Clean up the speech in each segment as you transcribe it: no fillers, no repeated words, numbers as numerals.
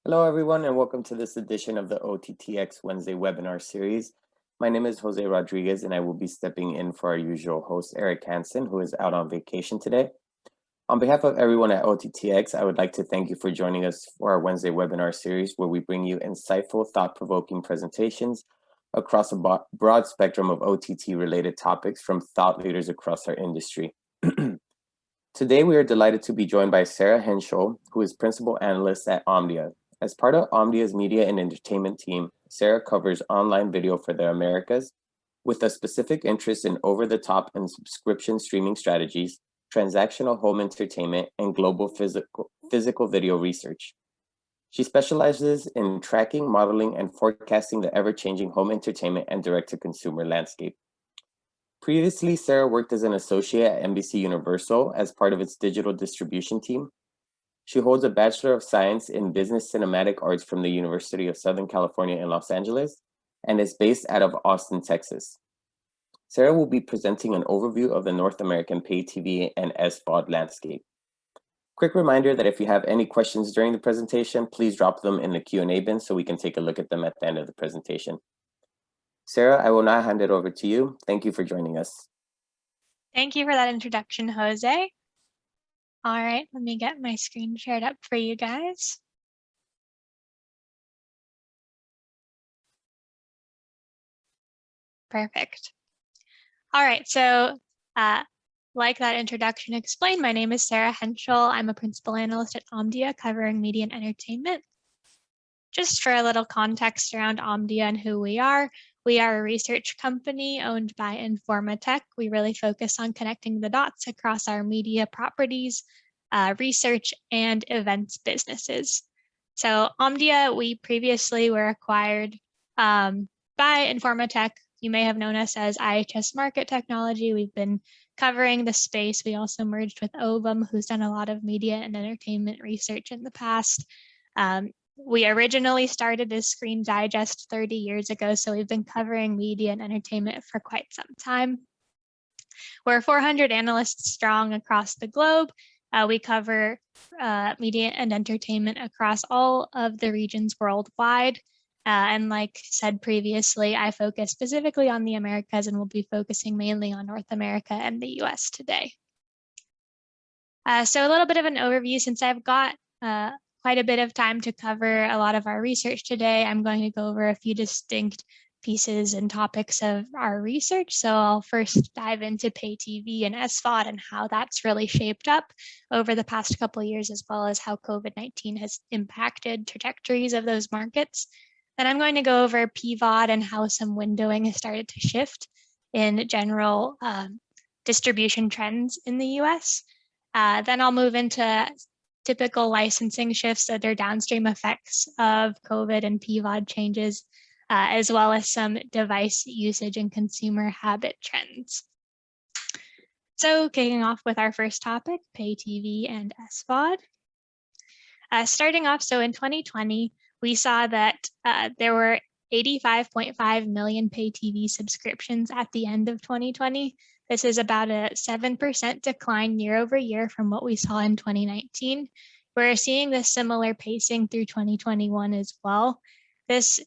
Hello, everyone, and welcome to this edition of the OTT.X Wednesday webinar series. My name is Jose Rodriguez, and I will be stepping in for our usual host, Eric Hansen, who is out on vacation today. On behalf of everyone at OTT.X, I would like to thank you for joining us for our Wednesday webinar series, where we bring you insightful, thought-provoking presentations across a broad spectrum of OTT-related topics from thought leaders across our industry. Today, we are delighted to be joined by Sarah Henschel, who is Principal Analyst at OMDIA. As part of OMDIA's media and entertainment team, Sarah covers online video for the Americas with a specific interest in over-the-top and subscription streaming strategies, transactional home entertainment, and global physical video research. She specializes in tracking, modeling, and forecasting the ever-changing home entertainment and direct-to-consumer landscape. Previously, Sarah worked as an associate at NBC Universal as part of its digital distribution team. She holds a Bachelor of Science in Business Cinematic Arts from the University of Southern California in Los Angeles and is based out of Austin, Texas. Sarah will be presenting an overview of the North American pay TV and SVOD landscape. Quick reminder that if you have any questions during the presentation, please drop them in the Q&A bin so we can take a look at them at the end of the presentation. Sarah, I will now hand it over to you. Thank you for joining us. Thank you for that introduction, Jose. All right, let me get my screen shared up for you guys. Perfect. All right, so like that introduction explained, my name is Sarah Henschel. I'm a principal analyst at OMDIA covering media and entertainment. Just for a little context around OMDIA and who we are a research company owned by Informatech. We really focus on connecting the dots across our media properties, research, and events businesses. So OMDIA, we previously were acquired by Informatech. You may have known us as IHS Market Technology. We've been covering the space. We also merged with Ovum, who's done a lot of media and entertainment research in the past. We originally started as Screen Digest 30 years ago, so we've been covering media and entertainment for quite some time. We're 400 analysts strong across the globe. We cover media and entertainment across all of the regions worldwide. And like said previously, I focus specifically on the Americas and will be focusing mainly on North America and the US today. So a little bit of an overview, since I've got quite a bit of time to cover a lot of our research today, I'm going to go over a few distinct pieces and topics of our research. So I'll first dive into pay TV and SVOD and how that's really shaped up over the past couple of years, as well as how COVID-19 has impacted trajectories of those markets. Then I'm going to go over PVOD and how some windowing has started to shift in general distribution trends in the US. Then I'll move into typical licensing shifts that are downstream effects of COVID and PVOD changes, as well as some device usage and consumer habit trends. So kicking off with our first topic, pay TV and SVOD. Starting off, so in 2020, we saw that there were 85.5 million pay TV subscriptions at the end of 2020. This is about a 7% decline year over year from what we saw in 2019. We're seeing this similar pacing through 2021 as well. This,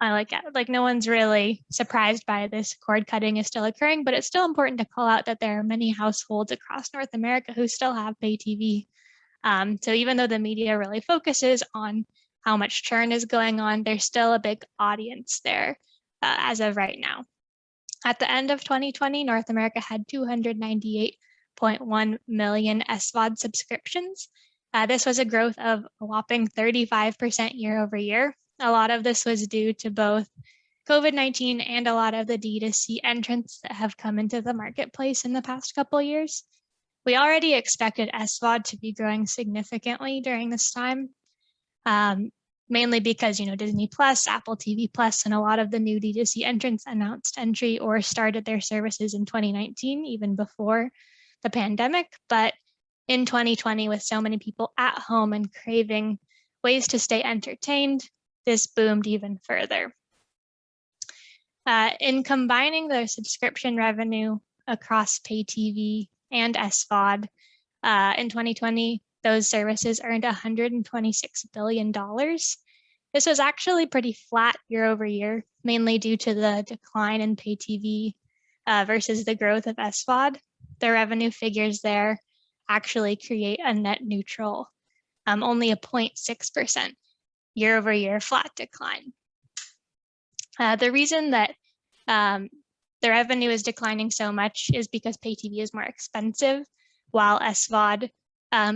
like no one's really surprised by this. Cord cutting is still occurring, but it's still important to call out that there are many households across North America who still have pay TV. So even though the media really focuses on how much churn is going on, there's still a big audience there as of right now. At the end of 2020, North America had 298.1 million SVOD subscriptions. This was a growth of a whopping 35% year over year. A lot of this was due to both COVID-19 and a lot of the D2C entrants that have come into the marketplace in the past couple of years. We already expected SVOD to be growing significantly during this time. Mainly because, Disney Plus, Apple TV Plus, and a lot of the new D2C entrants announced entry or started their services in 2019, even before the pandemic. But in 2020, with so many people at home and craving ways to stay entertained, this boomed even further. In combining the subscription revenue across pay TV and SVOD, in 2020, those services earned $126 billion. This was actually pretty flat year over year, mainly due to the decline in pay TV versus the growth of SVOD. The revenue figures there actually create a net neutral, only a 0.6% year over year flat decline. The reason that the revenue is declining so much is because pay TV is more expensive, while SVOD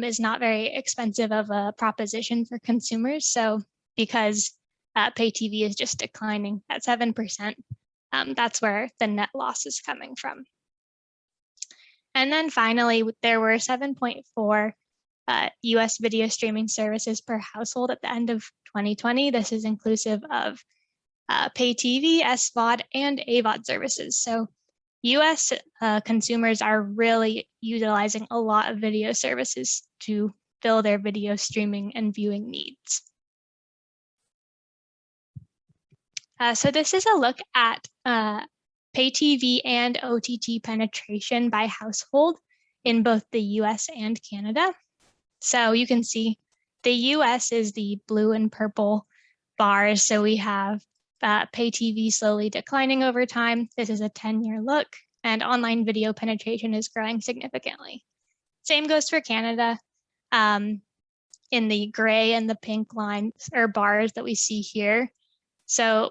is not very expensive of a proposition for consumers. So because pay TV is just declining at 7%, that's where the net loss is coming from. And then finally, there were 7.4 US video streaming services per household at the end of 2020. This is inclusive of pay TV, SVOD, and AVOD services. So US consumers are really utilizing a lot of video services to fill their video streaming and viewing needs. So this is a look at pay TV and OTT penetration by household in both the US and Canada. So you can see the US is the blue and purple bars. So we have pay TV slowly declining over time. This is a 10-year look, and online video penetration is growing significantly. Same goes for Canada. In the gray and the pink lines or bars that we see here. So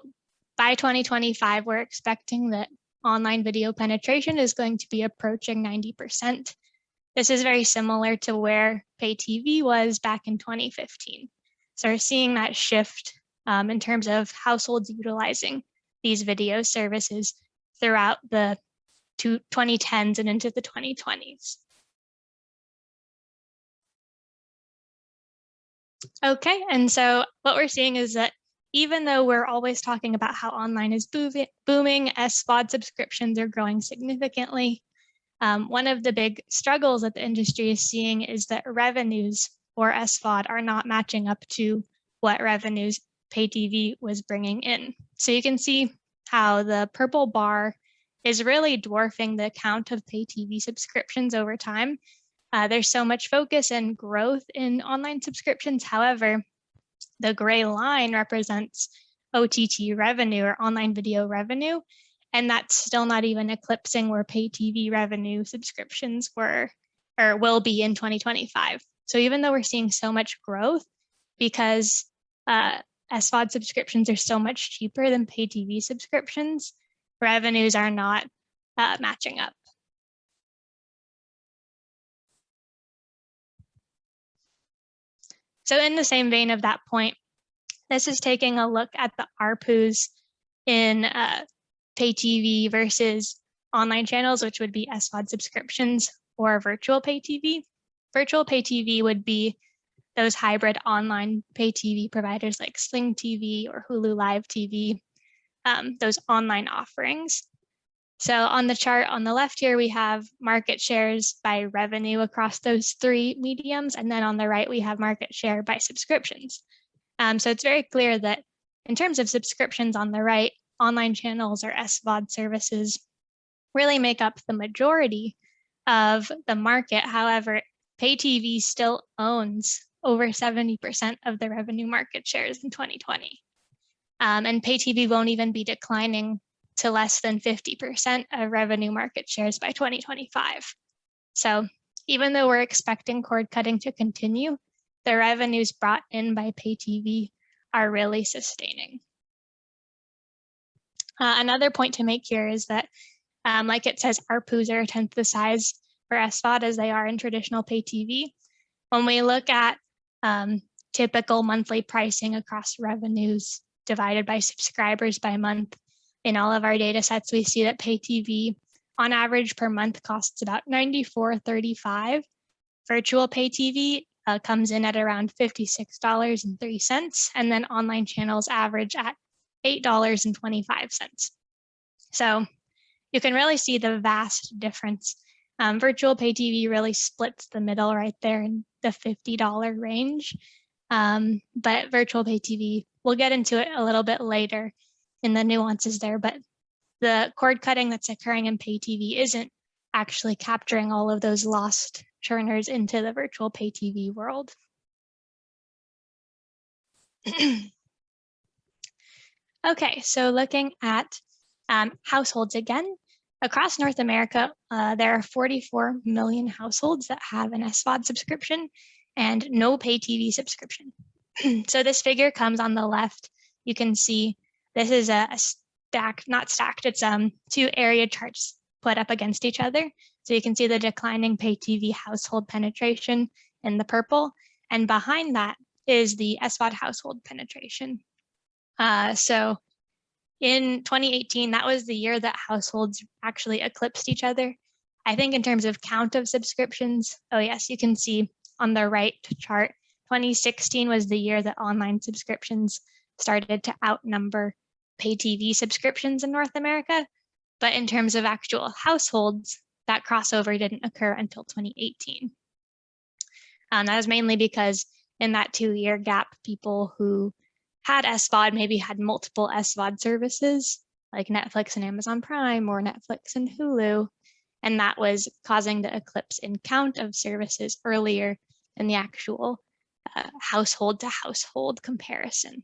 by 2025, we're expecting that online video penetration is going to be approaching 90%. This is very similar to where pay TV was back in 2015. So we're seeing that shift in terms of households utilizing these video services throughout the 2010s and into the 2020s. Okay, and so what we're seeing is that even though we're always talking about how online is booming, SVOD subscriptions are growing significantly. One of the big struggles that the industry is seeing is that revenues for SVOD are not matching up to what revenues pay TV was bringing in. So you can see how the purple bar is really dwarfing the count of pay TV subscriptions over time. There's so much focus and growth in online subscriptions. However, the gray line represents OTT revenue or online video revenue, and that's still not even eclipsing where pay TV revenue subscriptions were or will be in 2025. So even though we're seeing so much growth, because SVOD subscriptions are so much cheaper than pay TV subscriptions, revenues are not matching up. So in the same vein of that point, this is taking a look at the ARPUs in pay TV versus online channels, which would be SVOD subscriptions or virtual pay TV. Virtual pay TV would be those hybrid online pay TV providers like Sling TV or Hulu Live TV, those online offerings. So on the chart on the left here, we have market shares by revenue across those three mediums. And then on the right, we have market share by subscriptions. So it's very clear that in terms of subscriptions on the right, online channels or SVOD services really make up the majority of the market. However, pay TV still owns over 70% of the revenue market shares in 2020. And pay TV won't even be declining to less than 50% of revenue market shares by 2025. So even though we're expecting cord cutting to continue, the revenues brought in by pay TV are really sustaining. Another point to make here is that, like it says, ARPUs are a tenth the size for SVOD as they are in traditional pay TV. When we look at typical monthly pricing across revenues divided by subscribers by month, in all of our data sets, we see that pay TV on average per month costs about $94.35. Virtual pay TV comes in at around $56.03, and then online channels average at $8.25. So you can really see the vast difference. Virtual pay TV really splits the middle right there in the $50 range. But virtual pay TV, we'll get into it a little bit later in the nuances there, but the cord cutting that's occurring in pay TV isn't actually capturing all of those lost churners into the virtual pay TV world. Okay, so looking at households again, across North America, there are 44 million households that have an SVOD subscription and no pay TV subscription. So this figure comes on the left. You can see this is a stack, not stacked, it's two area charts put up against each other. So you can see the declining pay TV household penetration in the purple, and behind that is the SVOD household penetration. So in 2018, that was the year that households actually eclipsed each other. I think in terms of count of subscriptions, oh yes, you can see on the right chart, 2016 was the year that online subscriptions started to outnumber pay TV subscriptions in North America. But in terms of actual households, that crossover didn't occur until 2018. That was mainly because in that 2-year gap, people who had SVOD maybe had multiple SVOD services like Netflix and Amazon Prime or Netflix and Hulu, and that was causing the eclipse in count of services earlier than the actual household to household comparison.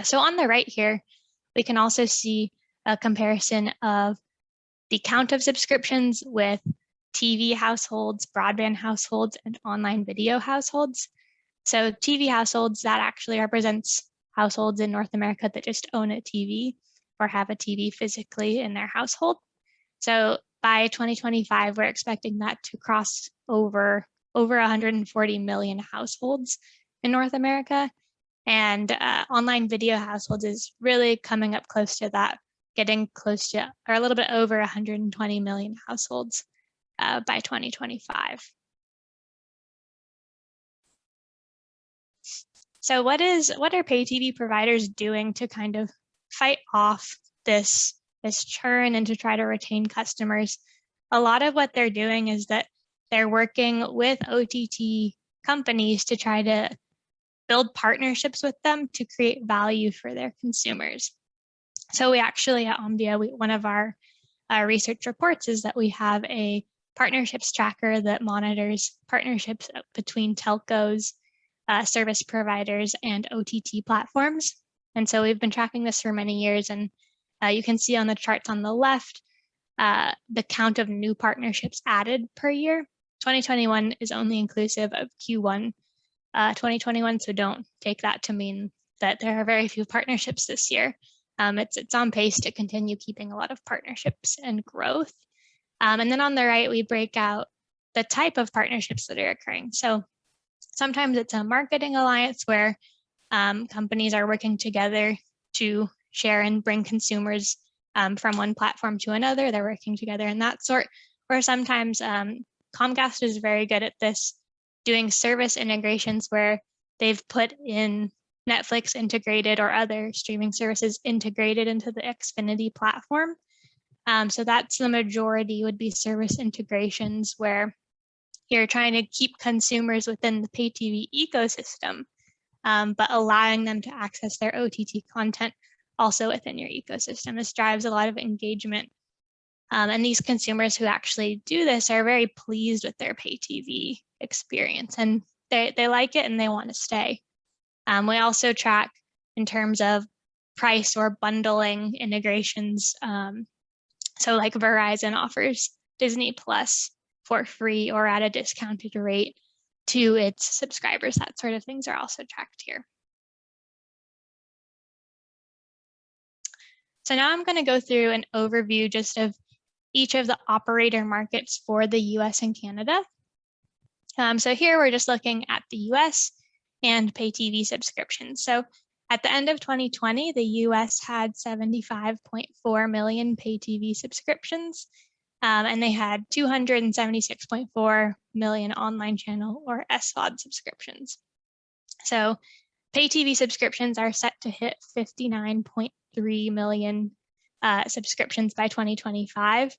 So on the right here, we can also see a comparison of the count of subscriptions with TV households, broadband households, and online video households. So TV households, that actually represents households in North America that just own a TV or have a TV physically in their household. So by 2025, we're expecting that to cross over 140 million households in North America. And online video households is really coming up close to that, getting close to, or a little bit over 120 million households by 2025. So what are pay TV providers doing to kind of fight off this churn and to try to retain customers? A lot of what they're doing is that they're working with OTT companies to try to build partnerships with them to create value for their consumers. So we actually at OMDIA, one of our research reports is that we have a partnerships tracker that monitors partnerships between telcos, service providers, and OTT platforms. And so we've been tracking this for many years, and you can see on the charts on the left, the count of new partnerships added per year. 2021 is only inclusive of Q1 2021, so don't take that to mean that there are very few partnerships this year. It's on pace to continue keeping a lot of partnerships and growth. And then on the right, we break out the type of partnerships that are occurring. So sometimes it's a marketing alliance where companies are working together to share and bring consumers from one platform to another. They're working together in that sort. Or sometimes Comcast is very good at this, doing service integrations where they've put in Netflix integrated or other streaming services integrated into the Xfinity platform. So that's the majority, would be service integrations where you're trying to keep consumers within the pay TV ecosystem, but allowing them to access their OTT content also within your ecosystem. This drives a lot of engagement. And these consumers who actually do this are very pleased with their pay TV experience, and they like it and they want to stay. We also track in terms of price or bundling integrations. So like Verizon offers Disney Plus for free or at a discounted rate to its subscribers. That sort of things are also tracked here. So now I'm going to go through an overview just of each of the operator markets for the US and Canada. So here we're just looking at the US and pay TV subscriptions. So at the end of 2020, the US had 75.4 million pay TV subscriptions, and they had 276.4 million online channel or SVOD subscriptions. So pay TV subscriptions are set to hit 59.3 million subscriptions by 2025.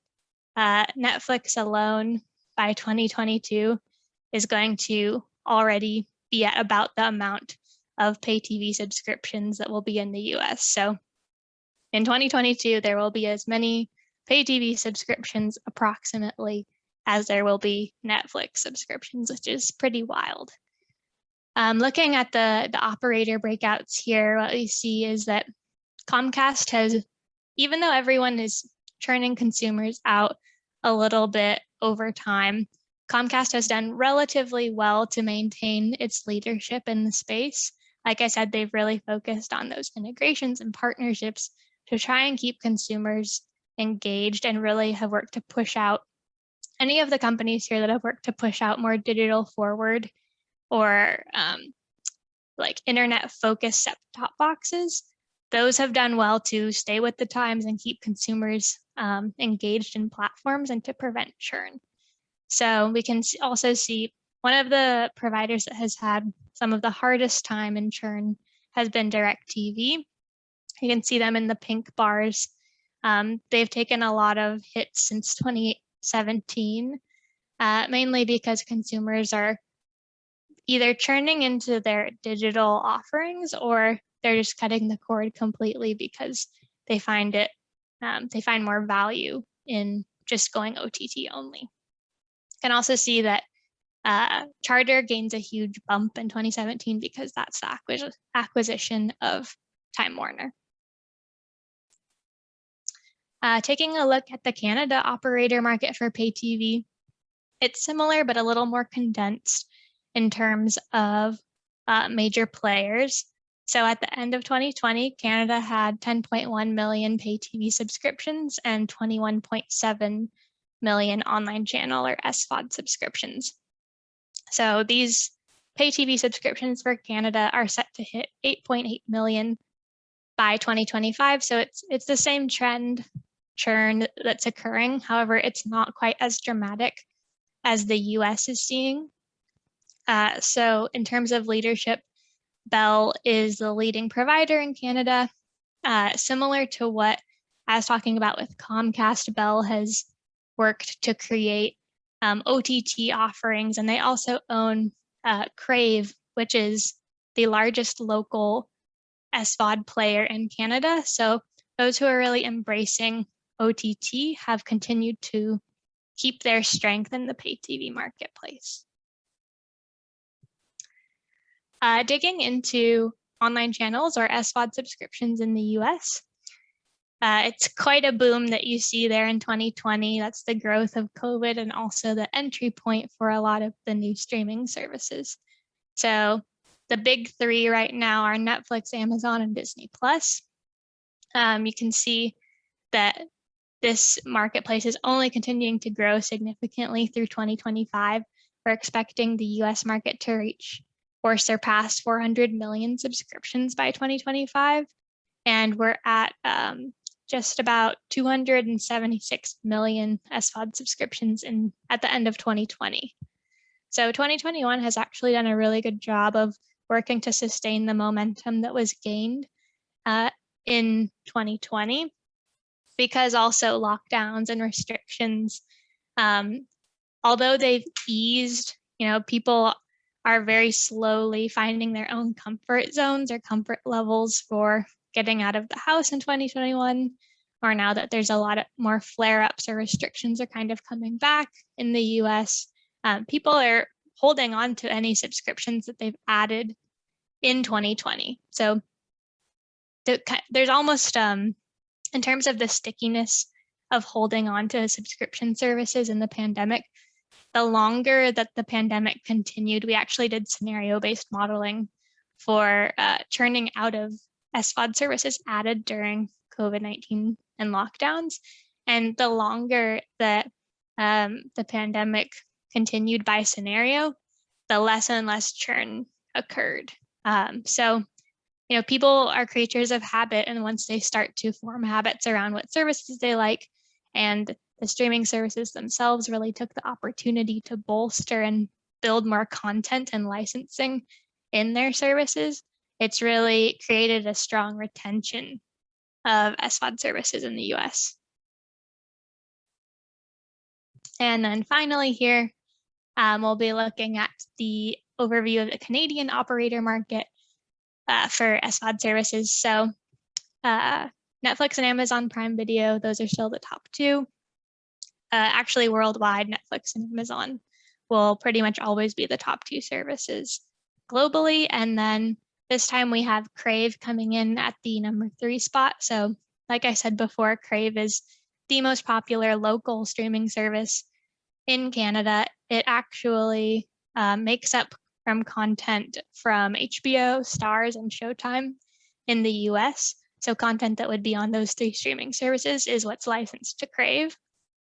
Netflix alone by 2022 is going to already be at about the amount of pay TV subscriptions that will be in the US. So in 2022, there will be as many pay TV subscriptions approximately as there will be Netflix subscriptions, which is pretty wild. Looking at the operator breakouts here, what we see is that Comcast has, even though everyone is churning consumers out a little bit over time, Comcast has done relatively well to maintain its leadership in the space. Like I said, they've really focused on those integrations and partnerships to try and keep consumers engaged, and really have worked to push out any of the companies here that have worked to push out more digital forward or like internet focused set-top boxes. Those have done well to stay with the times and keep consumers engaged in platforms and to prevent churn. So we can also see one of the providers that has had some of the hardest time in churn has been DirecTV. You can see them in the pink bars. They've taken a lot of hits since 2017, mainly because consumers are either churning into their digital offerings or they're just cutting the cord completely because they find it, they find more value in just going OTT only. You can also see that Charter gains a huge bump in 2017 because that's the acquisition of Time Warner. Taking a look at the Canada operator market for pay TV, it's similar but a little more condensed in terms of major players. So at the end of 2020, Canada had 10.1 million pay TV subscriptions and 21.7 million online channel or SVOD subscriptions. So these pay TV subscriptions for Canada are set to hit 8.8 million by 2025. So it's the same trend churn that's occurring. However, it's not quite as dramatic as the US is seeing. So in terms of leadership, Bell is the leading provider in Canada. Similar to what I was talking about with Comcast, Bell has worked to create OTT offerings, and they also own Crave, which is the largest local SVOD player in Canada. So those who are really embracing OTT have continued to keep their strength in the pay TV marketplace. Digging into online channels or SVOD subscriptions in the US, it's quite a boom that you see there in 2020. That's the growth of COVID and also the entry point for a lot of the new streaming services. So the big three right now are Netflix, Amazon, and Disney+. You can see that this marketplace is only continuing to grow significantly through 2025. We're expecting the US market to reach or surpass 400 million subscriptions by 2025. And we're at just about 276 million SVOD subscriptions at the end of 2020. So 2021 has actually done a really good job of working to sustain the momentum that was gained in 2020, because also lockdowns and restrictions, although they've eased, people are very slowly finding their own comfort zones or comfort levels for getting out of the house in 2021, or now that there's a lot more flare-ups or restrictions are kind of coming back in the US, people are holding on to any subscriptions that they've added in 2020. So there's almost, in terms of the stickiness of holding on to subscription services in the pandemic, the longer that the pandemic continued, we actually did scenario-based modeling for churning out of SVOD services added during COVID-19 and lockdowns. And the longer that the pandemic continued by scenario, the less and less churn occurred. So, people are creatures of habit, and once they start to form habits around what services they like, and the streaming services themselves really took the opportunity to bolster and build more content and licensing in their services, it's really created a strong retention of SVOD services in the US. And then finally here, we'll be looking at the overview of the Canadian operator market for SVOD services. So Netflix and Amazon Prime Video, those are still the top two. actually worldwide, Netflix and Amazon will pretty much always be the top two services globally. And then this time we have Crave coming in at the number 3 spot. So like I said before, Crave is the most popular local streaming service in Canada. It actually makes up from content from HBO, Starz, and Showtime in the US. So content that would be on those 3 streaming services is what's licensed to Crave.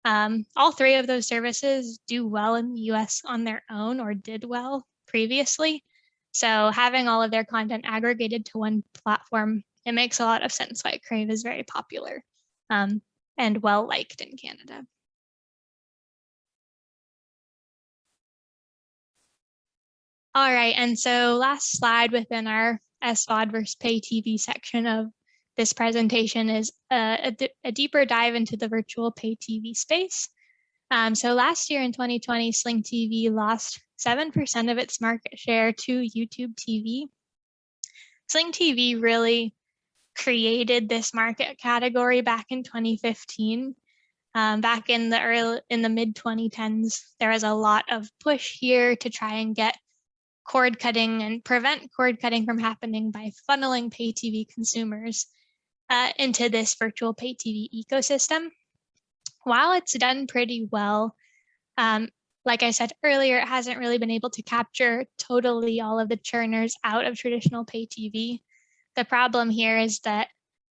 All 3 of those services do well in the US on their own or did well previously. So having all of their content aggregated to one platform, it makes a lot of sense why Crave is very popular and well liked in Canada. All right, and so last slide within our SVOD versus pay TV section of this presentation is a deeper dive into the virtual pay TV space. So last year in 2020, Sling TV lost 7% of its market share to YouTube TV. Sling TV really created this market category back in 2015. Back in the mid 2010s, there was a lot of push here to try and get cord cutting and prevent cord cutting from happening by funneling pay TV consumers into this virtual pay TV ecosystem. While it's done pretty well, like I said earlier, it hasn't really been able to capture totally all of the churners out of traditional pay TV. The problem here is that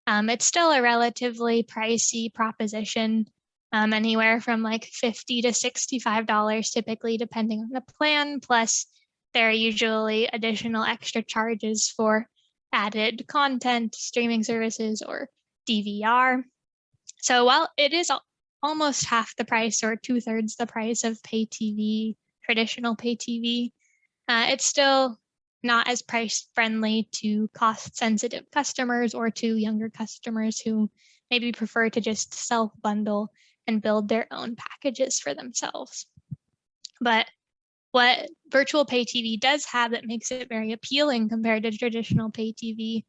it's still a relatively pricey proposition, anywhere from like $50 to $65 typically, depending on the plan. Plus, there are usually additional extra charges for added content, streaming services, or DVR. So while it is almost half the price or 2/3 the price of pay TV, traditional pay TV, it's still not as price friendly to cost sensitive customers or to younger customers who maybe prefer to just self bundle and build their own packages for themselves. But what virtual pay TV does have that makes it very appealing compared to traditional pay TV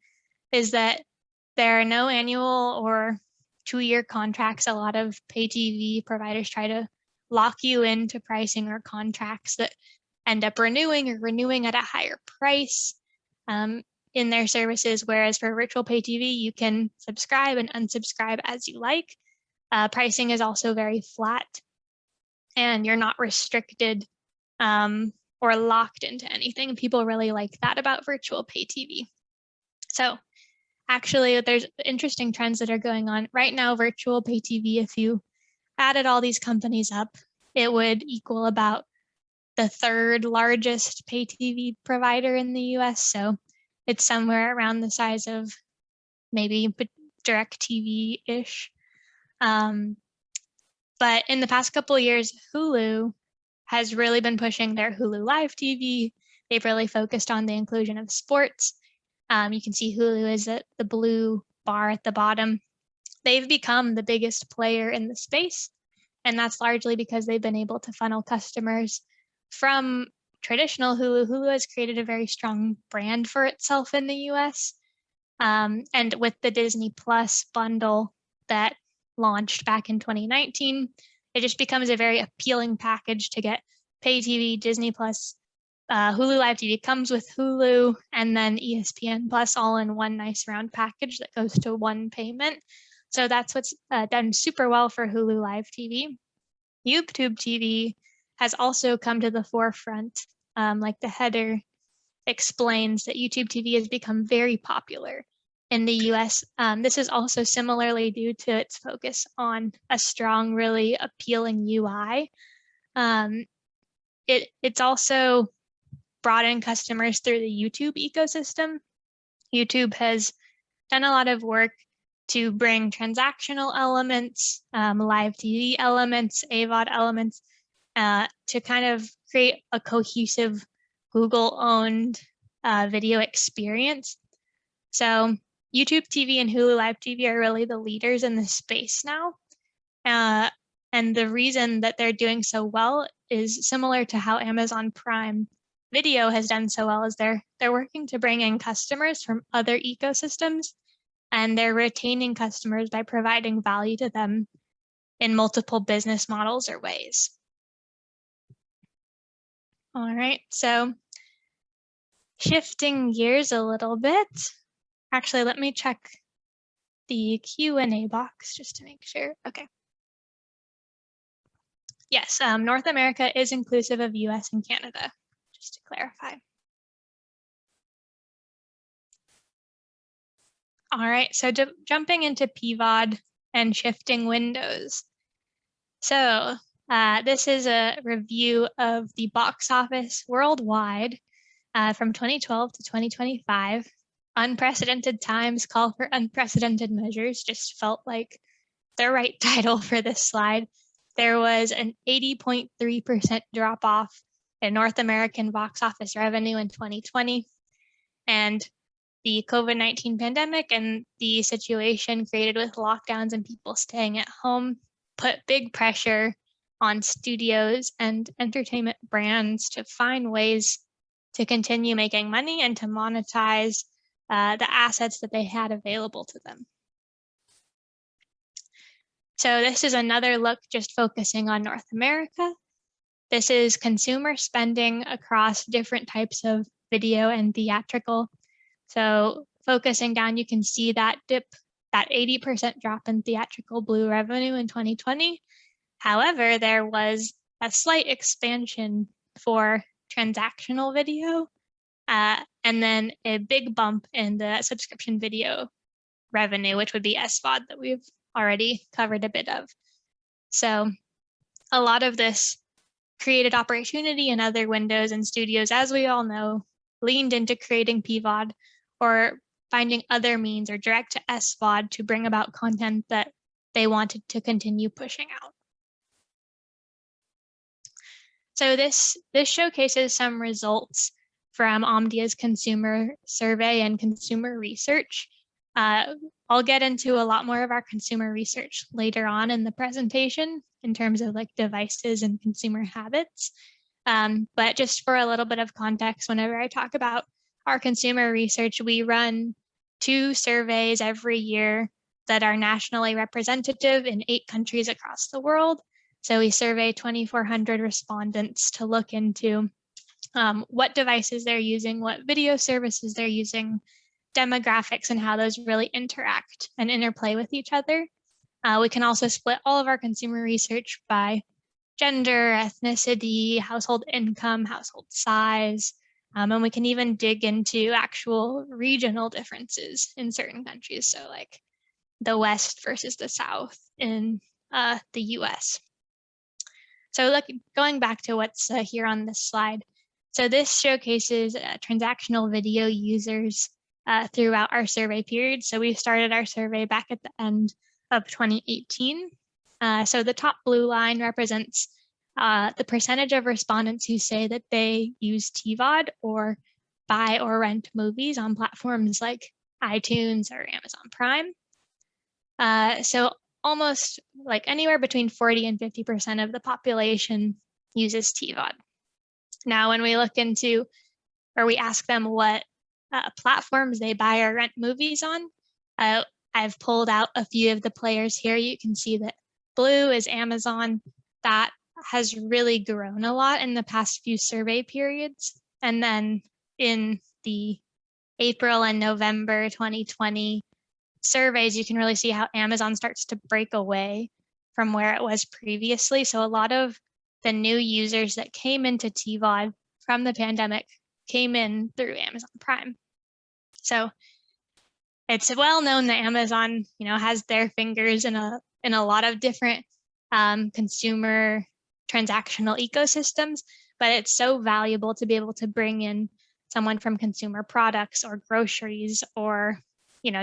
is that there are no annual or 2-year contracts. A lot of pay TV providers try to lock you into pricing or contracts that end up renewing at a higher price in their services, whereas for virtual pay TV, you can subscribe and unsubscribe as you like. Pricing is also very flat, and you're not restricted or locked into anything. People really like that about virtual pay TV. So actually, there's interesting trends that are going on right now. Virtual pay TV, if you added all these companies up, it would equal about the 3rd largest pay TV provider in the US. So it's somewhere around the size of maybe DirecTV-ish. But in the past couple of years, Hulu has really been pushing their Hulu Live TV. They've really focused on the inclusion of sports. You can see Hulu is at the blue bar at the bottom. They've become the biggest player in the space, and that's largely because they've been able to funnel customers from traditional Hulu. Hulu has created a very strong brand for itself in the US. And with the Disney Plus bundle that launched back in 2019, it just becomes a very appealing package to get pay TV, Disney Plus, Hulu Live TV comes with Hulu, and then ESPN Plus all in one nice round package that goes to one payment. So that's what's done super well for Hulu Live TV. YouTube TV has also come to the forefront. Like the header explains, that YouTube TV has become very popular in the US. This is also similarly due to its focus on a strong, really appealing UI. It's also brought in customers through the YouTube ecosystem. YouTube has done a lot of work to bring transactional elements, live TV elements, AVOD elements, to kind of create a cohesive Google-owned video experience. So YouTube TV and Hulu Live TV are really the leaders in this space now. And the reason that they're doing so well is similar to how Amazon Prime Video has done so well, is they're working to bring in customers from other ecosystems, and they're retaining customers by providing value to them in multiple business models or ways. All right, so shifting gears a little bit. Actually, let me check the Q&A box just to make sure. Okay. Yes, North America is inclusive of US and Canada, just to clarify. All right, so jumping into PVOD and shifting windows. So this is a review of the box office worldwide from 2012 to 2025. Unprecedented times call for unprecedented measures, just felt like the right title for this slide. There was an 80.3% drop off in North American box office revenue in 2020. And the COVID-19 pandemic and the situation created with lockdowns and people staying at home put big pressure on studios and entertainment brands to find ways to continue making money and to monetize the assets that they had available to them. So this is another look just focusing on North America. This is consumer spending across different types of video and theatrical. So focusing down, you can see that dip, that 80% drop in theatrical blue revenue in 2020. However, there was a slight expansion for transactional video, and then a big bump in the subscription video revenue, which would be SVOD that we've already covered a bit of. So a lot of this created opportunity in other windows, and studios, as we all know, leaned into creating PVOD or finding other means or direct to SVOD to bring about content that they wanted to continue pushing out. So this showcases some results from OMDIA's consumer survey and consumer research. I'll get into a lot more of our consumer research later on in the presentation in terms of like devices and consumer habits. But just for a little bit of context, whenever I talk about our consumer research, we run 2 surveys every year that are nationally representative in 8 countries across the world. So we survey 2,400 respondents to look into what devices they're using, what video services they're using, demographics, and how those really interact and interplay with each other. We can also split all of our consumer research by gender, ethnicity, household income, household size, and we can even dig into actual regional differences in certain countries. So like the West versus the South in the US. So going back to what's here on this slide. So this showcases transactional video users throughout our survey period. So we started our survey back at the end of 2018. So the top blue line represents the percentage of respondents who say that they use TVOD or buy or rent movies on platforms like iTunes or Amazon Prime. So almost like anywhere between 40 and 50% of the population uses TVOD. Now, when we look into, or we ask them what platforms they buy or rent movies on, I've pulled out a few of the players here. You can see that blue is Amazon. That has really grown a lot in the past few survey periods. And then in the April and November 2020 surveys, you can really see how Amazon starts to break away from where it was previously. So a lot of the new users that came into TVOD from the pandemic came in through Amazon Prime. So it's well known that Amazon, has their fingers in a lot of different consumer transactional ecosystems, but it's so valuable to be able to bring in someone from consumer products or groceries or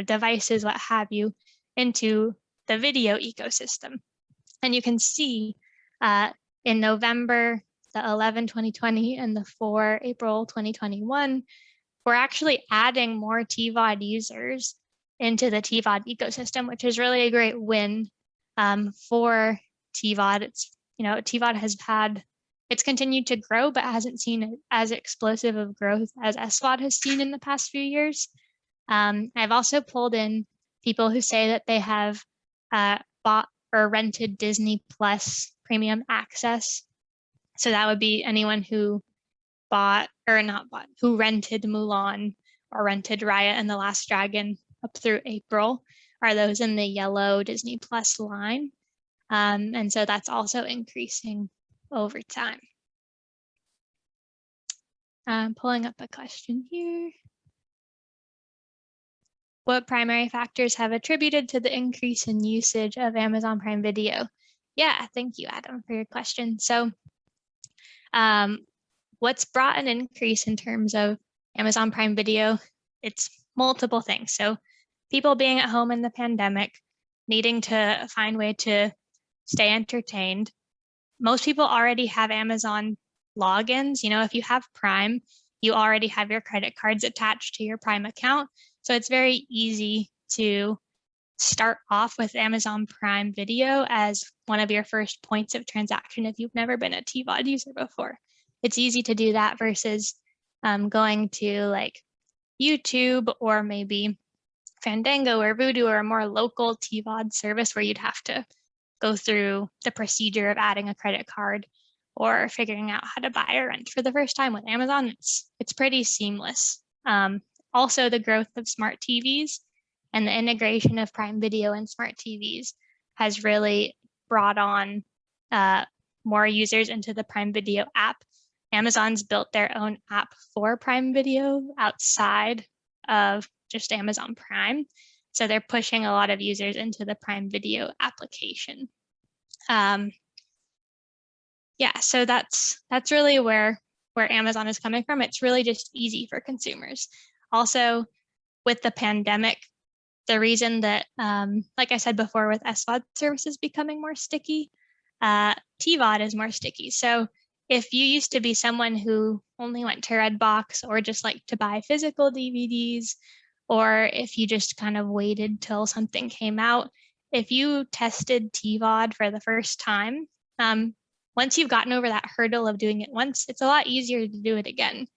devices, what have you, into the video ecosystem. And you can see in November, the 11/2020 and the 4 April 2021, we're actually adding more TVOD users into the TVOD ecosystem, which is really a great win for TVOD. It's, TVOD it's continued to grow, but hasn't seen as explosive of growth as SVOD has seen in the past few years. I've also pulled in people who say that they have bought or rented Disney Plus premium access. So that would be anyone who who rented Mulan or rented Raya and the Last Dragon up through April, are those in the yellow Disney Plus line. And so that's also increasing over time. I'm pulling up a question here. What primary factors have attributed to the increase in usage of Amazon Prime Video? Yeah, thank you, Adam, for your question. So what's brought an increase in terms of Amazon Prime Video? It's multiple things. So people being at home in the pandemic, needing to find a way to stay entertained. Most people already have Amazon logins. You know, if you have Prime, you already have your credit cards attached to your Prime account. So it's very easy to start off with Amazon Prime Video as one of your first points of transaction if you've never been a TVOD user before. It's easy to do that versus going to like YouTube or maybe Fandango or Vudu or a more local TVOD service where you'd have to go through the procedure of adding a credit card or figuring out how to buy or rent for the first time. With Amazon, it's pretty seamless. Also, the growth of smart TVs and the integration of Prime Video and smart TVs has really brought on more users into the Prime Video app. Amazon's built their own app for Prime Video outside of just Amazon Prime. So they're pushing a lot of users into the Prime Video application. Yeah, so that's really where Amazon is coming from. It's really just easy for consumers. Also, with the pandemic, the reason that, like I said before, with SVOD services becoming more sticky, TVOD is more sticky. So if you used to be someone who only went to Redbox or just liked to buy physical DVDs, or if you just kind of waited till something came out, if you tested TVOD for the first time, once you've gotten over that hurdle of doing it once, it's a lot easier to do it again.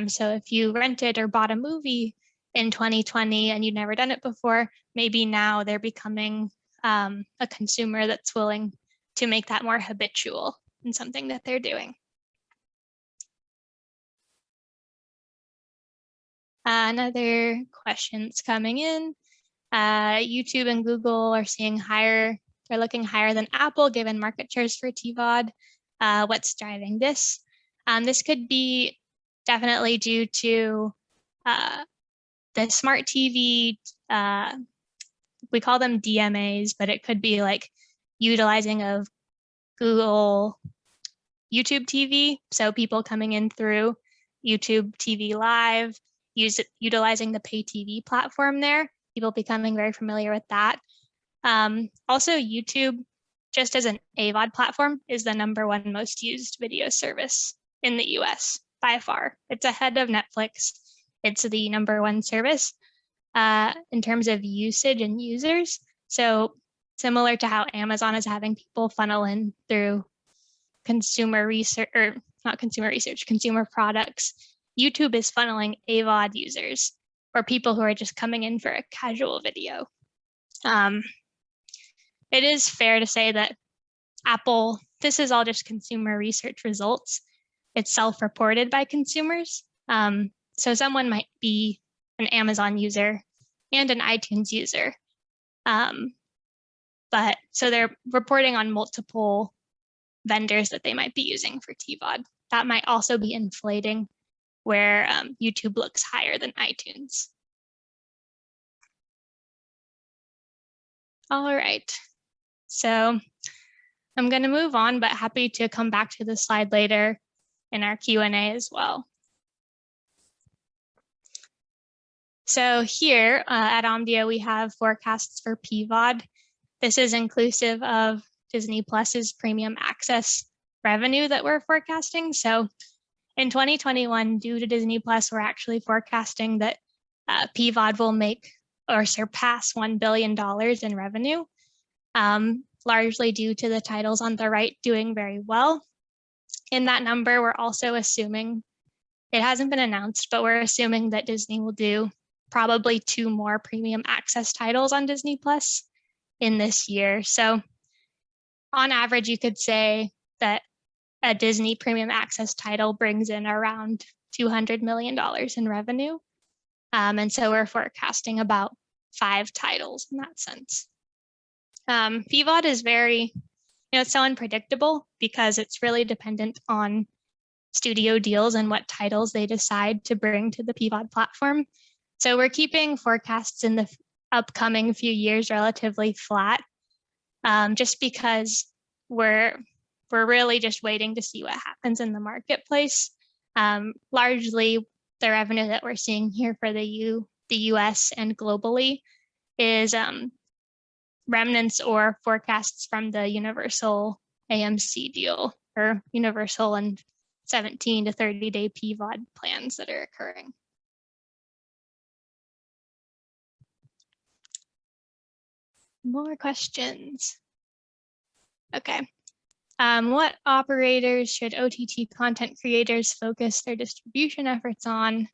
So if you rented or bought a movie in 2020 and you'd never done it before, maybe now they're becoming a consumer that's willing to make that more habitual in something that they're doing. Another question's coming in. YouTube and Google are seeing higher, they're looking higher than Apple given market shares for TVOD. What's driving this? This could be definitely due to the smart TV, we call them DMAs, but it could be like utilizing of Google YouTube TV. So people coming in through YouTube TV Live, utilizing the pay TV platform there, people becoming very familiar with that. Also, YouTube, just as an AVOD platform, is the #1 most used video service in the US by far. It's ahead of Netflix. It's the #1 service in terms of usage and users. So similar to how Amazon is having people funnel in through consumer research, or not consumer research, consumer products, YouTube is funneling AVOD users or people who are just coming in for a casual video. It is fair to say that Apple, this is all just consumer research results. It's self-reported by consumers. So someone might be an Amazon user and an iTunes user. But so they're reporting on multiple vendors that they might be using for TVOD. That might also be inflating where YouTube looks higher than iTunes. All right, so I'm going to move on, but happy to come back to this slide later in our Q&A as well. So here at OMDIA, we have forecasts for PVOD. This is inclusive of Disney Plus's premium access revenue that we're forecasting. So in 2021, due to Disney Plus, we're actually forecasting that PVOD will make or surpass $1 billion in revenue, largely due to the titles on the right doing very well. In that number, we're also assuming, it hasn't been announced, but we're assuming that Disney will do probably 2 more premium access titles on Disney Plus in this year. So on average, you could say that a Disney Premium Access title brings in around $200 million in revenue. And so we're forecasting about 5 titles in that sense. PVOD is very, it's so unpredictable because it's really dependent on studio deals and what titles they decide to bring to the PVOD platform. So we're keeping forecasts in the upcoming few years relatively flat, just because we're really just waiting to see what happens in the marketplace. Largely, the revenue that we're seeing here for the US and globally is remnants or forecasts from the Universal AMC deal, or Universal and 17 to 30-day PVOD plans that are occurring. More questions? Okay. What operators should OTT content creators focus their distribution efforts on?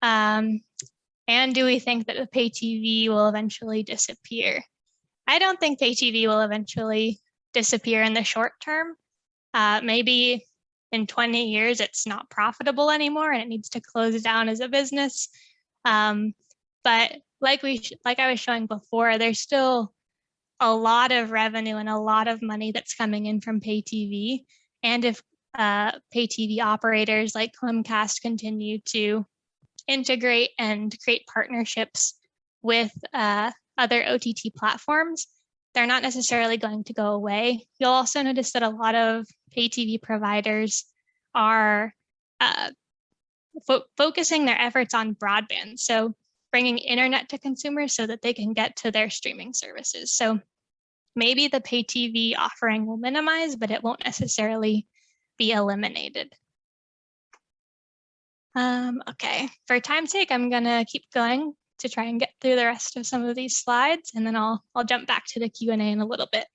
And do we think that the pay TV will eventually disappear? I don't think pay TV will eventually disappear in the short term. Maybe in 20 years, it's not profitable anymore and it needs to close down as a business. But like I was showing before, there's still a lot of revenue and a lot of money that's coming in from pay TV. And if pay TV operators like Comcast continue to integrate and create partnerships with other OTT platforms, they're not necessarily going to go away. You'll also notice that a lot of pay TV providers are focusing their efforts on broadband. So bringing internet to consumers so that they can get to their streaming services. So maybe the pay TV offering will minimize, but it won't necessarily be eliminated. Okay, for time's sake, I'm gonna keep going to try and get through the rest of some of these slides, and then I'll jump back to the Q&A in a little bit.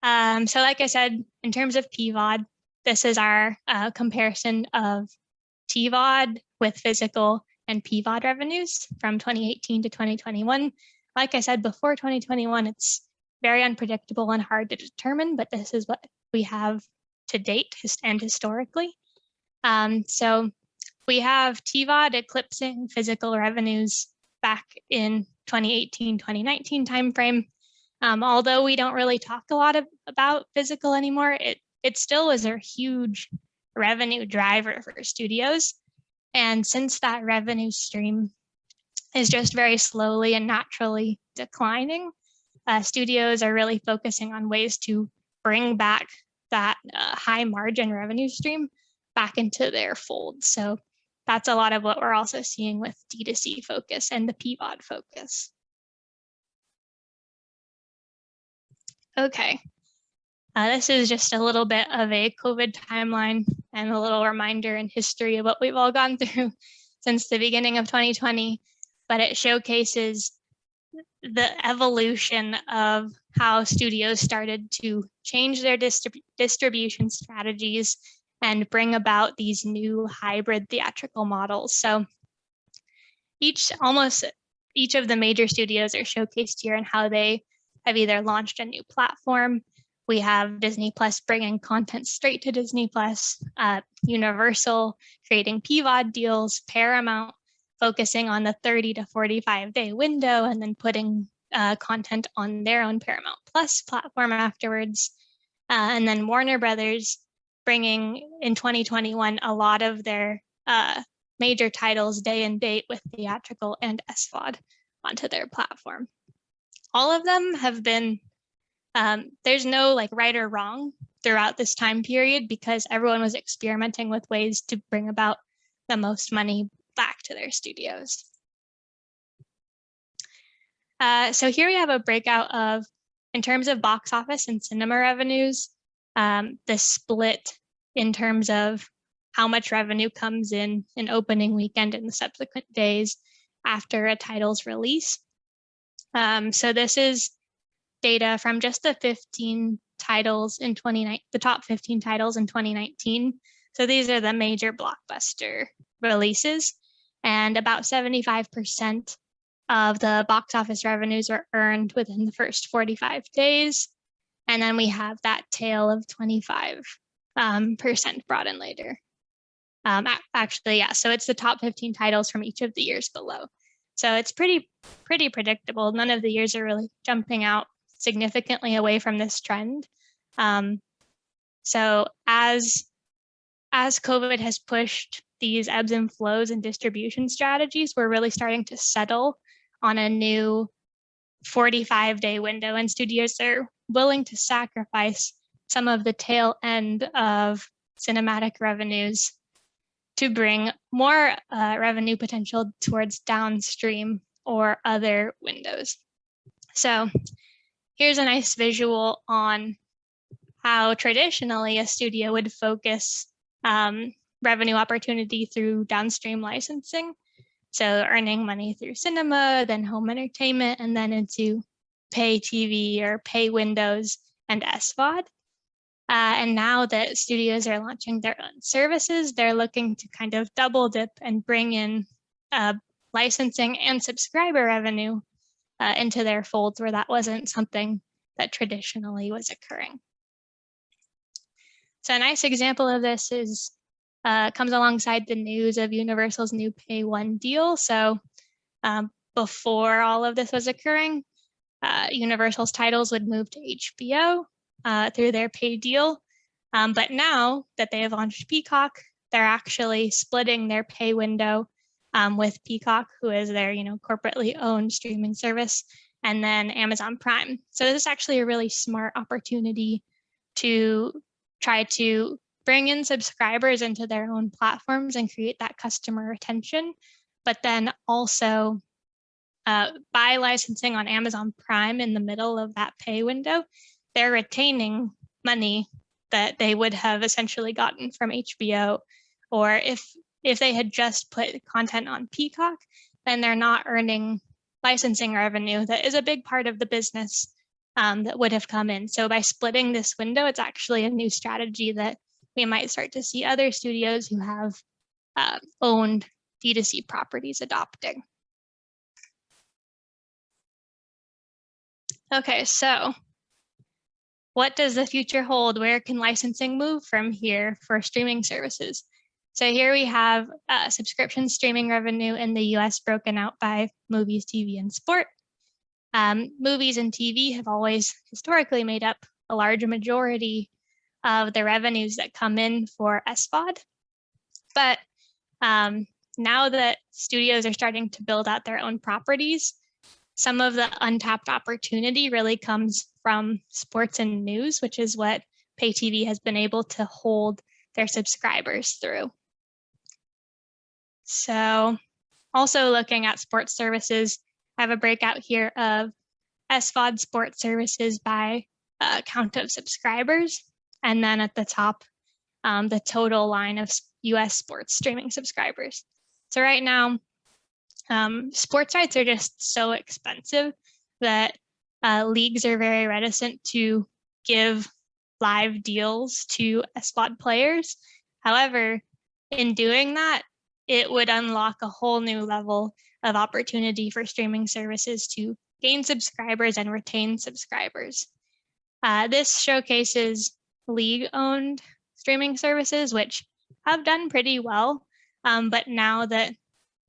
So like I said, in terms of PVOD, this is our comparison of TVOD with physical and PVOD revenues from 2018 to 2021. Like I said, before 2021, it's very unpredictable and hard to determine, but this is what we have to date and historically. So we have TVOD eclipsing physical revenues back in 2018-2019 timeframe. Although we don't really talk a lot about physical anymore, it still was a huge revenue driver for studios. And since that revenue stream is just very slowly and naturally declining, studios are really focusing on ways to bring back that high margin revenue stream back into their fold. So that's a lot of what we're also seeing with D2C focus and the PVOD focus. Okay, this is just a little bit of a COVID timeline and a little reminder in history of what we've all gone through since the beginning of 2020, but it showcases the evolution of how studios started to change their distribution strategies and bring about these new hybrid theatrical models. So almost each of the major studios are showcased here and how they have either launched a new platform. We have Disney Plus bringing content straight to Disney Plus, Universal creating PVOD deals, Paramount focusing on the 30 to 45 day window and then putting content on their own Paramount Plus platform afterwards. And then Warner Brothers bringing in 2021 a lot of their major titles day and date with theatrical and SVOD onto their platform. All of them have been, there's no like right or wrong throughout this time period because everyone was experimenting with ways to bring about the most money back to their studios. So here we have a breakout of, in terms of box office and cinema revenues, the split in terms of how much revenue comes in opening weekend and the subsequent days after a title's release. So this is data from just the 15 titles in the top 15 titles in 2019. So these are the major blockbuster releases, and about 75% of the box office revenues are earned within the first 45 days. And then we have that tail of 25% brought in later. Actually, yeah, so it's the top 15 titles from each of the years below. So it's pretty predictable. None of the years are really jumping out significantly away from this trend. So as COVID has pushed these ebbs and flows and distribution strategies, we're really starting to settle on a new 45-day window, and studios are willing to sacrifice some of the tail end of cinematic revenues to bring more revenue potential towards downstream or other windows. So here's a nice visual on how traditionally a studio would focus revenue opportunity through downstream licensing. So earning money through cinema, then home entertainment, and then into pay TV or pay windows and SVOD. And now that studios are launching their own services, they're looking to kind of double dip and bring in licensing and subscriber revenue into their folds where that wasn't something that traditionally was occurring. So a nice example of this is comes alongside the news of Universal's new Pay One deal. So before all of this was occurring, Universal's titles would move to HBO through their pay deal. But now that they have launched Peacock, they're actually splitting their pay window with Peacock, who is their corporately owned streaming service, and then Amazon Prime. So this is actually a really smart opportunity to try to bring in subscribers into their own platforms and create that customer retention, but then also by licensing on Amazon Prime in the middle of that pay window, they're retaining money that they would have essentially gotten from HBO, or if they had just put content on Peacock, then they're not earning licensing revenue that is a big part of the business that would have come in. So by splitting this window, it's actually a new strategy that we might start to see other studios who have owned D2C properties adopting. Okay, so what does the future hold? Where can licensing move from here for streaming services? So here we have subscription streaming revenue in the US broken out by movies, TV, and sport. Movies and TV have always historically made up a large majority of the revenues that come in for SVOD. But now that studios are starting to build out their own properties, some of the untapped opportunity really comes from sports and news, which is what pay TV has been able to hold their subscribers through. So also looking at sports services, I have a breakout here of SVOD sports services by count of subscribers. And then at the top, the total line of US sports streaming subscribers. So right now, sports rights are just so expensive that leagues are very reticent to give live deals to SVOD players. However, in doing that, it would unlock a whole new level of opportunity for streaming services to gain subscribers and retain subscribers. This showcases league-owned streaming services, which have done pretty well, but now that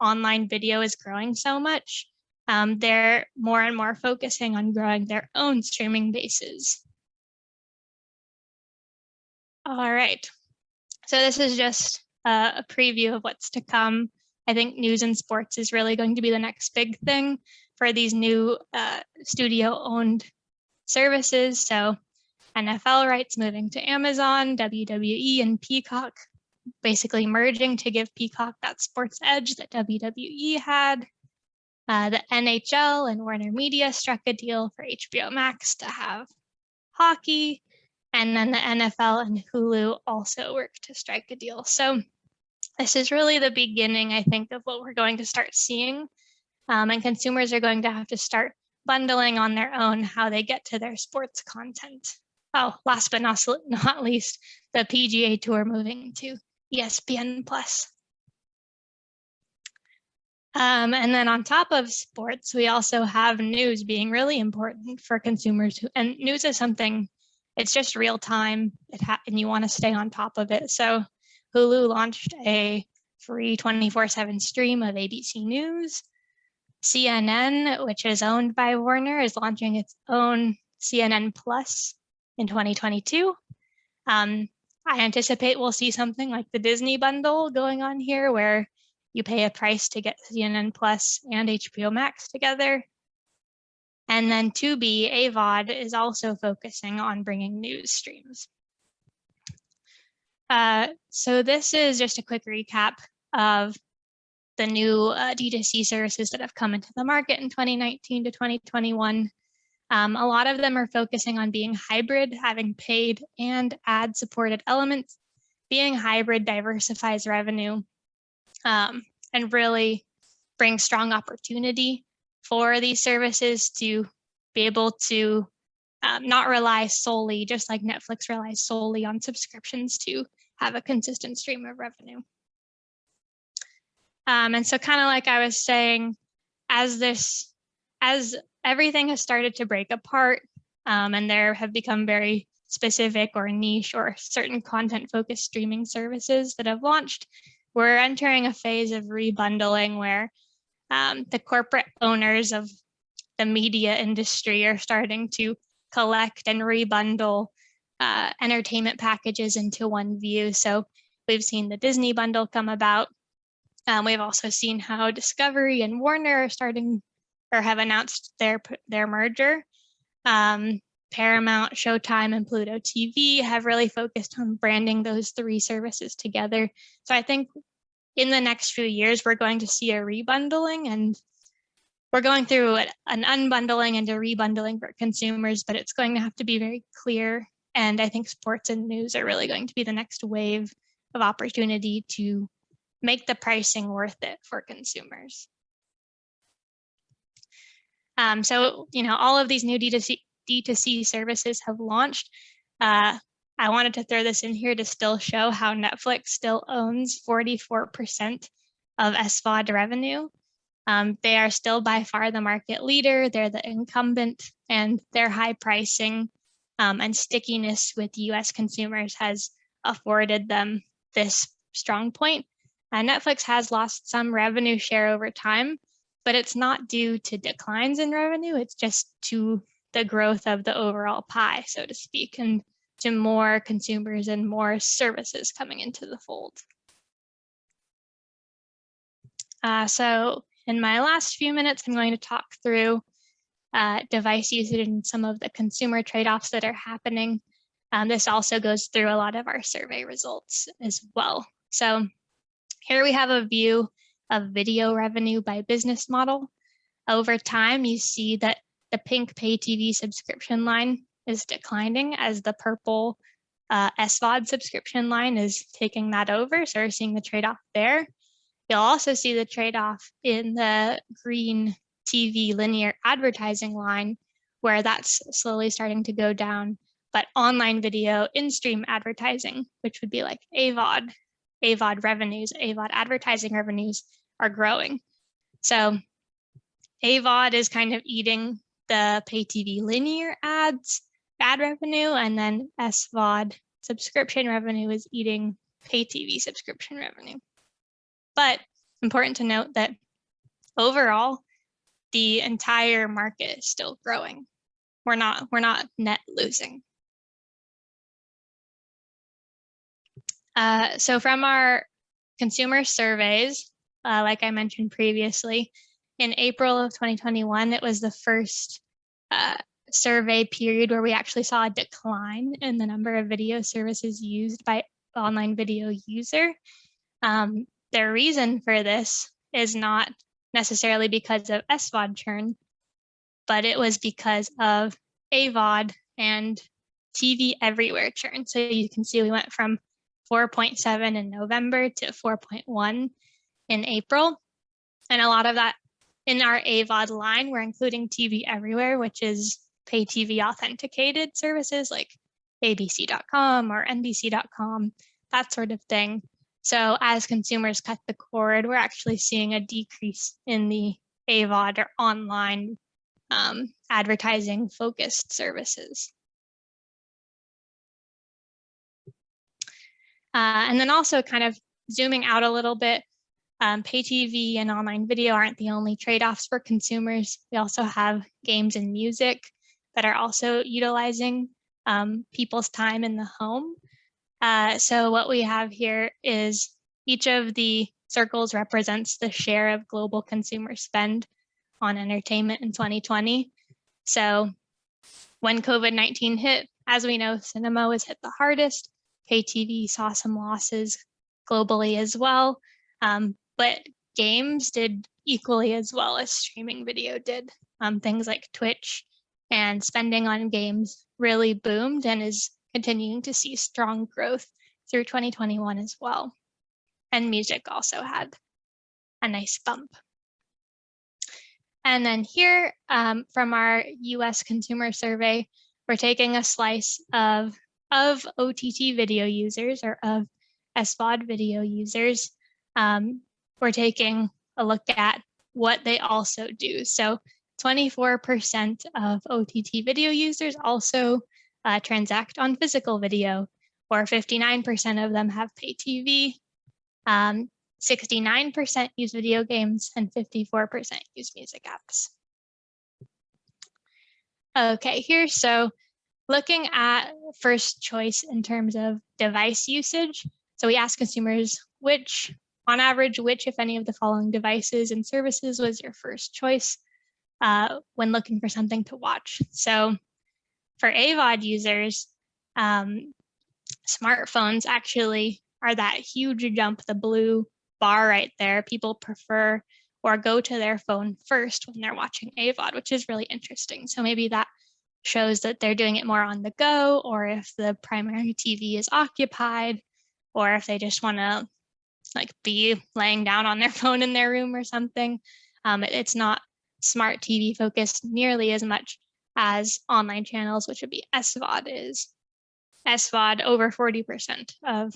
online video is growing so much, they're more and more focusing on growing their own streaming bases. All right, so this is just a preview of what's to come. I think news and sports is really going to be the next big thing for these new studio-owned services. So NFL rights moving to Amazon, WWE and Peacock basically merging to give Peacock that sports edge that WWE had. The NHL and Warner Media struck a deal for HBO Max to have hockey. And then the NFL and Hulu also worked to strike a deal. So this is really the beginning, I think, of what we're going to start seeing. And consumers are going to have to start bundling on their own how they get to their sports content. Oh, last but not least, the PGA Tour moving to ESPN+. And then on top of sports, we also have news being really important for consumers. And news is something, it's just real time, and you want to stay on top of it. So Hulu launched a free 24/7 stream of ABC News. CNN, which is owned by Warner, is launching its own CNN Plus in 2022. I anticipate we'll see something like the Disney bundle going on here, where you pay a price to get CNN Plus and HBO Max together. And then Tubi, AVOD, is also focusing on bringing news streams. So this is just a quick recap of the new D2C services that have come into the market in 2019 to 2021. A lot of them are focusing on being hybrid, having paid and ad-supported elements. Being hybrid diversifies revenue and really brings strong opportunity for these services to be able to not rely solely, just like Netflix relies solely on subscriptions to have a consistent stream of revenue. And so kind of like I was saying, as everything has started to break apart and there have become very specific or niche or certain content focused streaming services that have launched, we're entering a phase of rebundling where the corporate owners of the media industry are starting to collect and rebundle entertainment packages into one view. So we've seen the Disney bundle come about. We've also seen how Discovery and Warner are starting or have announced their merger. Paramount, Showtime, and Pluto TV have really focused on branding those three services together. So I think in the next few years, we're going to see a rebundling, and we're going through an unbundling and a rebundling for consumers, but it's going to have to be very clear. And I think sports and news are really going to be the next wave of opportunity to make the pricing worth it for consumers. So, all of these new D2C services have launched. I wanted to throw this in here to still show how Netflix still owns 44% of SVOD revenue. They are still by far the market leader. They're the incumbent, and their high pricing and stickiness with US consumers has afforded them this strong point. Netflix has lost some revenue share over time, but it's not due to declines in revenue. It's just to the growth of the overall pie, so to speak, and to more consumers and more services coming into the fold. So in my last few minutes, I'm going to talk through device usage and some of the consumer trade-offs that are happening. This also goes through a lot of our survey results as well. So here we have a view of video revenue by business model. Over time, you see that the pink pay TV subscription line is declining as the purple SVOD subscription line is taking that over. So we're seeing the trade-off there. You'll also see the trade-off in the green TV linear advertising line, where that's slowly starting to go down. But online video in-stream advertising, which would be like AVOD revenues, AVOD advertising revenues are growing. So AVOD is kind of eating the pay TV linear ad revenue, and then SVOD subscription revenue is eating pay TV subscription revenue. But important to note that overall, the entire market is still growing. We're not net losing. So from our consumer surveys, like I mentioned previously, in April of 2021, it was the first survey period where we actually saw a decline in the number of video services used by online video user. The reason for this is not necessarily because of SVOD churn, but it was because of AVOD and TV everywhere churn. So you can see we went from 4.7 in November to 4.1 in April. And a lot of that in our AVOD line, we're including TV everywhere, which is pay TV authenticated services like abc.com or nbc.com, that sort of thing. So as consumers cut the cord, we're actually seeing a decrease in the AVOD or online advertising focused services. And then also kind of zooming out a little bit, pay TV and online video aren't the only trade-offs for consumers. We also have games and music that are also utilizing people's time in the home. So what we have here is each of the circles represents the share of global consumer spend on entertainment in 2020. So when COVID-19 hit, as we know, cinema was hit the hardest. Pay TV saw some losses globally as well, but games did equally as well as streaming video did. Things like Twitch and spending on games really boomed and is continuing to see strong growth through 2021 as well. And music also had a nice bump. And then here from our US consumer survey, we're taking a slice of OTT video users or of SVOD video users. We're taking a look at what they also do. So 24% of OTT video users also transact on physical video, or 59% of them have pay TV. 69% use video games and 54% use music apps. Okay, here, so looking at first choice in terms of device usage. So we asked consumers on average, which, if any, of the following devices and services was your first choice when looking for something to watch. So for AVOD users, smartphones actually are that huge jump, the blue bar right there. People prefer or go to their phone first when they're watching AVOD, which is really interesting. So maybe that shows that they're doing it more on the go, or if the primary TV is occupied, or if they just want to like be laying down on their phone in their room or something. It's not smart TV focused nearly as much as online channels, which would be SVOD is. SVOD, over 40% of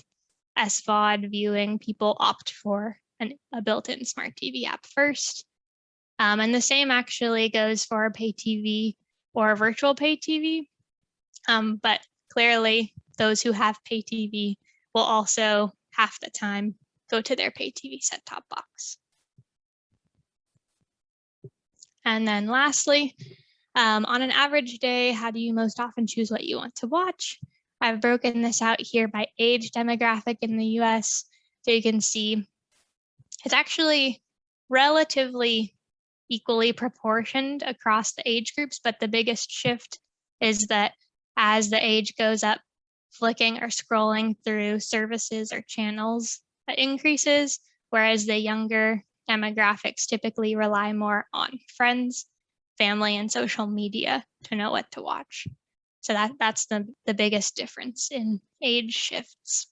SVOD viewing people opt for a built-in smart TV app first. And the same actually goes for pay TV or virtual pay TV. But clearly those who have pay TV will also half the time go to their pay TV set-top box. And then lastly, on an average day, how do you most often choose what you want to watch? I've broken this out here by age demographic in the US. So you can see it's actually relatively equally proportioned across the age groups, but the biggest shift is that as the age goes up, flicking or scrolling through services or channels increases, whereas the younger demographics typically rely more on friends, family, and social media to know what to watch. So that's the biggest difference in age shifts.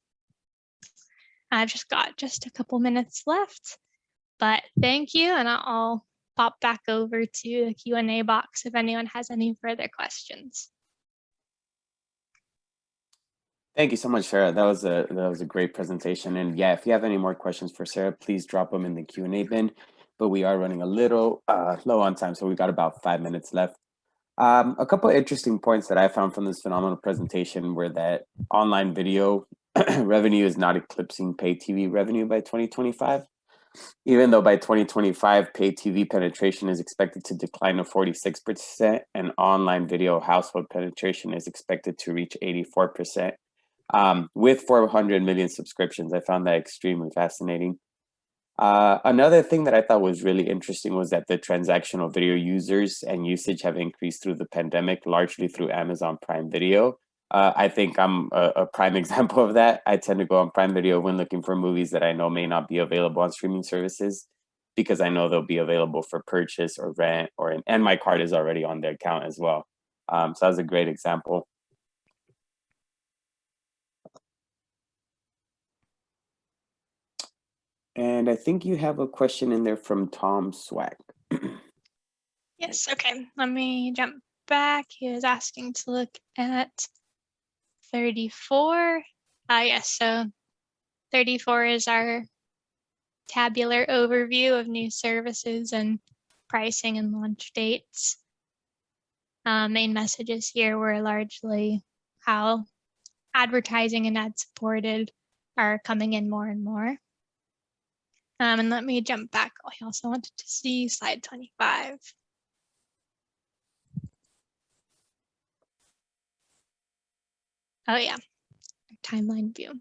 I've just got a couple minutes left, but thank you, and I'll pop back over to the Q&A box if anyone has any further questions. Thank you so much, Sarah. That was a great presentation. And yeah, if you have any more questions for Sarah, please drop them in the Q&A bin. But we are running a little low on time, so we got about 5 minutes left. A couple of interesting points that I found from this phenomenal presentation were that online video revenue is not eclipsing pay TV revenue by 2025. Even though by 2025, pay TV penetration is expected to decline to 46% and online video household penetration is expected to reach 84%. With 400 million subscriptions. I found that extremely fascinating. Another thing that I thought was really interesting was that the transactional video users and usage have increased through the pandemic, largely through Amazon Prime Video. I think I'm a prime example of that. I tend to go on Prime Video when looking for movies that I know may not be available on streaming services, because I know they'll be available for purchase or rent, and my card is already on their account as well. So that was a great example. And I think you have a question in there from Tom Swag. Yes, okay, let me jump back. He was asking to look at 34. Yes, so 34 is our tabular overview of new services and pricing and launch dates. Main messages here were largely how advertising and ad-supported are coming in more and more. And let me jump back. I also wanted to see slide 25. Oh yeah, timeline view.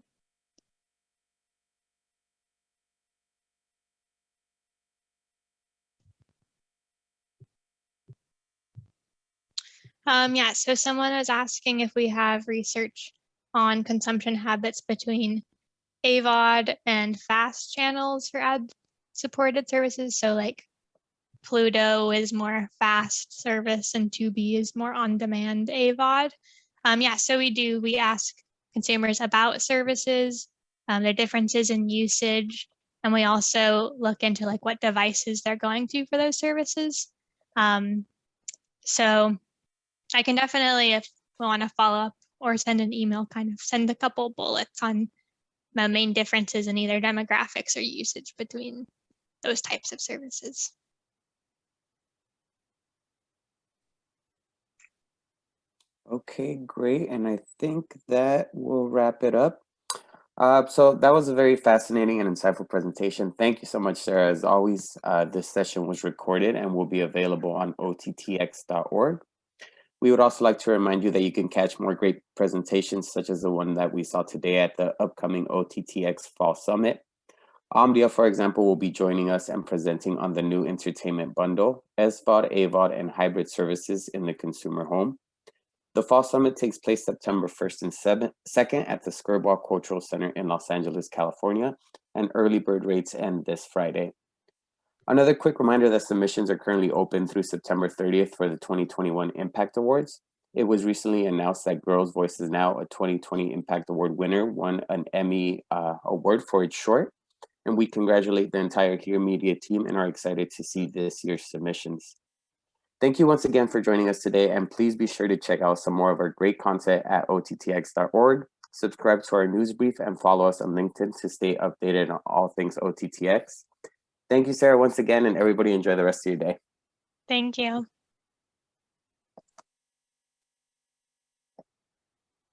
Yeah, so someone was asking if we have research on consumption habits between AVOD and FAST channels for ad-supported services. So like Pluto is more fast service and Tubi is more on-demand AVOD. Yeah, so we ask consumers about services, their differences in usage, and we also look into like what devices they're going to for those services. So I can definitely, if we want to follow up or send an email, kind of send a couple bullets on the main differences in either demographics or usage between those types of services. Okay, great. And I think that will wrap it up. So that was a very fascinating and insightful presentation. Thank you so much, Sarah. As always, this session was recorded and will be available on OTT.X.org. We would also like to remind you that you can catch more great presentations such as the one that we saw today at the upcoming OTT.X Fall Summit. OMDIA, for example, will be joining us and presenting on the new entertainment bundle, SVOD, AVOD, and hybrid services in the consumer home. The Fall Summit takes place September 1st and 2nd at the Skirball Cultural Center in Los Angeles, California, and early bird rates end this Friday. Another quick reminder that submissions are currently open through September 30th for the 2021 Impact Awards. It was recently announced that Girls Voice is now a 2020 Impact Award winner, won an Emmy award for its short, and we congratulate the entire Here Media team and are excited to see this year's submissions. Thank you once again for joining us today, and please be sure to check out some more of our great content at OTTX.org. Subscribe to our news brief and follow us on LinkedIn to stay updated on all things OTTX. Thank you, Sarah, once again, and everybody enjoy the rest of your day. Thank you.